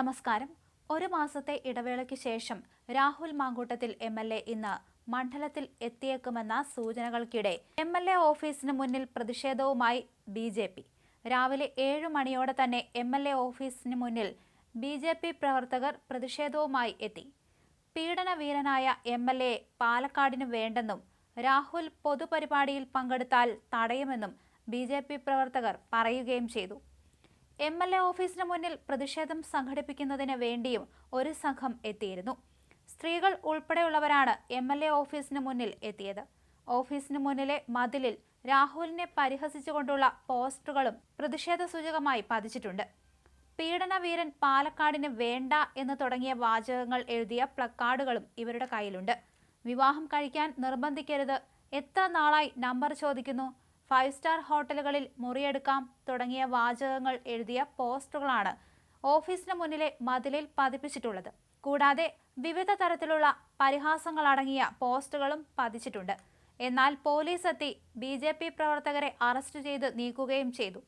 നമസ്കാരം. ഒരു മാസത്തെ ഇടവേളയ്ക്ക് ശേഷം രാഹുൽ മാങ്കൂട്ടത്തിൽ എം.എൽ.എ. ഇന്ന് മണ്ഡലത്തിൽ എത്തിയേക്കുമെന്ന സൂചനകൾക്കിടെ എം.എൽ.എ. ഓഫീസിന് മുന്നിൽ പ്രതിഷേധവുമായി ബി.ജെ.പി. രാവിലെ 7 മണിയോടെ തന്നെ എം.എൽ.എ. ഓഫീസിന് മുന്നിൽ ബി.ജെ.പി. പ്രവർത്തകർ പ്രതിഷേധവുമായി എത്തി. പീഡനവീരനായ എം.എൽ.എ. പാലക്കാടിന് വേണ്ടെന്നും രാഹുൽ പൊതുപരിപാടിയിൽ പങ്കെടുത്താൽ തടയുമെന്നും ബി.ജെ.പി. പ്രവർത്തകർ പറയുകയും ചെയ്തു. എം.എൽ.എ. ഓഫീസിന് മുന്നിൽ പ്രതിഷേധം സംഘടിപ്പിക്കുന്നതിന് വേണ്ടിയും ഒരു സംഘം എത്തിയിരുന്നു. സ്ത്രീകൾ ഉൾപ്പെടെയുള്ളവരാണ് എം.എൽ.എ. ഓഫീസിന് മുന്നിൽ എത്തിയത്. ഓഫീസിന് മുന്നിലെ മതിലിൽ രാഹുലിനെ പരിഹസിച്ചുകൊണ്ടുള്ള പോസ്റ്ററുകളും പ്രതിഷേധ സൂചകമായി പതിച്ചിട്ടുണ്ട്. പീഡനവീരൻ പാലക്കാടിന് വേണ്ട എന്ന് തുടങ്ങിയ വാചകങ്ങൾ എഴുതിയ പ്ലക്കാർഡുകളും ഇവരുടെ കയ്യിലുണ്ട്. വിവാഹം കഴിക്കാൻ നിർബന്ധിക്കരുത്, എത്ര നാളായി നമ്പർ ചോദിക്കുന്നു, 5 സ്റ്റാർ ഹോട്ടലുകളിൽ മുറിയെടുക്കാം തുടങ്ങിയ വാചകങ്ങൾ എഴുതിയ പോസ്റ്ററുകളാണ് ഓഫീസിന് മുന്നിലെ മതിലിൽ പതിപ്പിച്ചിട്ടുള്ളത്. കൂടാതെ വിവിധ തരത്തിലുള്ള പരിഹാസങ്ങളടങ്ങിയ പോസ്റ്ററുകളും പതിച്ചിട്ടുണ്ട്. എന്നാൽ പോലീസ് എത്തി ബി.ജെ.പി. പ്രവർത്തകരെ അറസ്റ്റ് ചെയ്ത് നീക്കുകയും ചെയ്തു.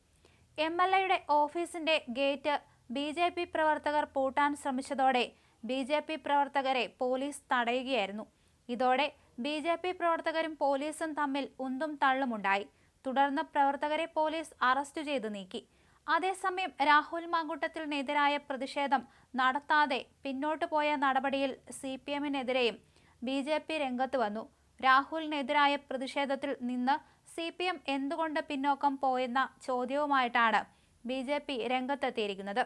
എം.എൽ.എയുടെ ഓഫീസിന്റെ ഗേറ്റ് ബി.ജെ.പി. പ്രവർത്തകർ പൂട്ടാൻ ശ്രമിച്ചതോടെ ബി.ജെ.പി. പ്രവർത്തകരെ പോലീസ് തടയുകയായിരുന്നു. ഇതോടെ ബി.ജെ.പി. പ്രവർത്തകരും പോലീസും തമ്മിൽ ഉന്തും തള്ളുമുണ്ടായി. തുടർന്ന് പ്രവർത്തകരെ പോലീസ് അറസ്റ്റ് ചെയ്ത് നീക്കി. അതേസമയം രാഹുൽ മാങ്കൂട്ടത്തിനെതിരായ പ്രതിഷേധം നടത്താതെ പിന്നോട്ടു പോയ നടപടിയിൽ CPM-നെതിരെയും ബി.ജെ.പി. രംഗത്ത് വന്നു. രാഹുലിനെതിരായ പ്രതിഷേധത്തിൽ നിന്ന് CPM എന്തുകൊണ്ട് പിന്നോക്കം പോയെന്ന ചോദ്യവുമായിട്ടാണ് ബി.ജെ.പി. രംഗത്തെത്തിയിരിക്കുന്നത്.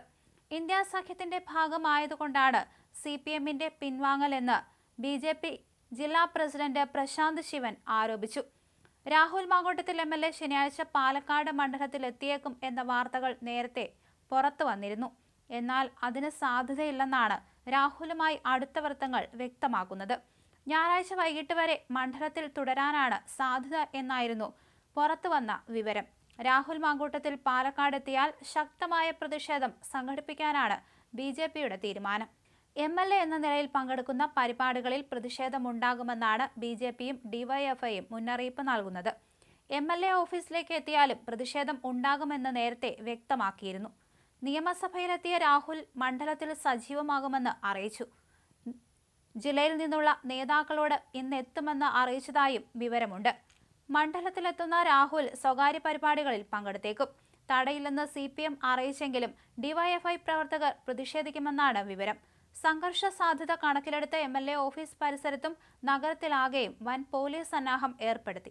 ഇന്ത്യ സഖ്യത്തിന്റെ ഭാഗമായതുകൊണ്ടാണ് CPM-ന്റെ പിൻവാങ്ങലെന്ന് ബി.ജെ.പി. ജില്ലാ പ്രസിഡന്റ് പ്രശാന്ത് ശിവൻ ആരോപിച്ചു. രാഹുൽ മാങ്കൂട്ടത്തിൽ എം.എൽ.എ. ശനിയാഴ്ച പാലക്കാട് മണ്ഡലത്തിൽ എത്തിയേക്കും എന്ന വാർത്തകൾ നേരത്തെ പുറത്തു വന്നിരുന്നു. എന്നാൽ അതിന് സാധ്യതയില്ലെന്നാണ് രാഹുലുമായി അടുത്ത വൃത്തങ്ങൾ വ്യക്തമാക്കുന്നത്. ഞായറാഴ്ച വൈകിട്ട് വരെ മണ്ഡലത്തിൽ തുടരാനാണ് സാധ്യത എന്നായിരുന്നു പുറത്തുവന്ന വിവരം. രാഹുൽ മാങ്കൂട്ടത്തിൽ പാലക്കാടെത്തിയാൽ ശക്തമായ പ്രതിഷേധം സംഘടിപ്പിക്കാനാണ് ബി.ജെ.പിയുടെ തീരുമാനം. എം.എൽ.എ. എന്ന നിലയിൽ പങ്കെടുക്കുന്ന പരിപാടികളിൽ പ്രതിഷേധമുണ്ടാകുമെന്നാണ് ബി.ജെ.പിയും DYFIയും മുന്നറിയിപ്പ് നൽകുന്നത്. എം.എൽ.എ. ഓഫീസിലേക്ക് എത്തിയാലും പ്രതിഷേധം ഉണ്ടാകുമെന്ന് നേരത്തെ വ്യക്തമാക്കിയിരുന്നു. നിയമസഭയിലെത്തിയ രാഹുൽ മണ്ഡലത്തിൽ സജീവമാകുമെന്ന് അറിയിച്ചു. ജില്ലയിൽ നിന്നുള്ള നേതാക്കളോട് ഇന്നെത്തുമെന്ന് അറിയിച്ചതായും വിവരമുണ്ട്. മണ്ഡലത്തിലെത്തുന്ന രാഹുൽ സ്വകാര്യ പരിപാടികളിൽ പങ്കെടുത്തേക്കും. തടയില്ലെന്ന് CPM അറിയിച്ചെങ്കിലും DYFI പ്രവർത്തകർ പ്രതിഷേധിക്കുമെന്നാണ് വിവരം. സംഘർഷ സാധ്യത കണക്കിലെടുത്ത് എം.എൽ.എ. ഓഫീസ് പരിസരത്തും നഗരത്തിലാകെയും വൻ പോലീസ് സന്നാഹം ഏർപ്പെടുത്തി.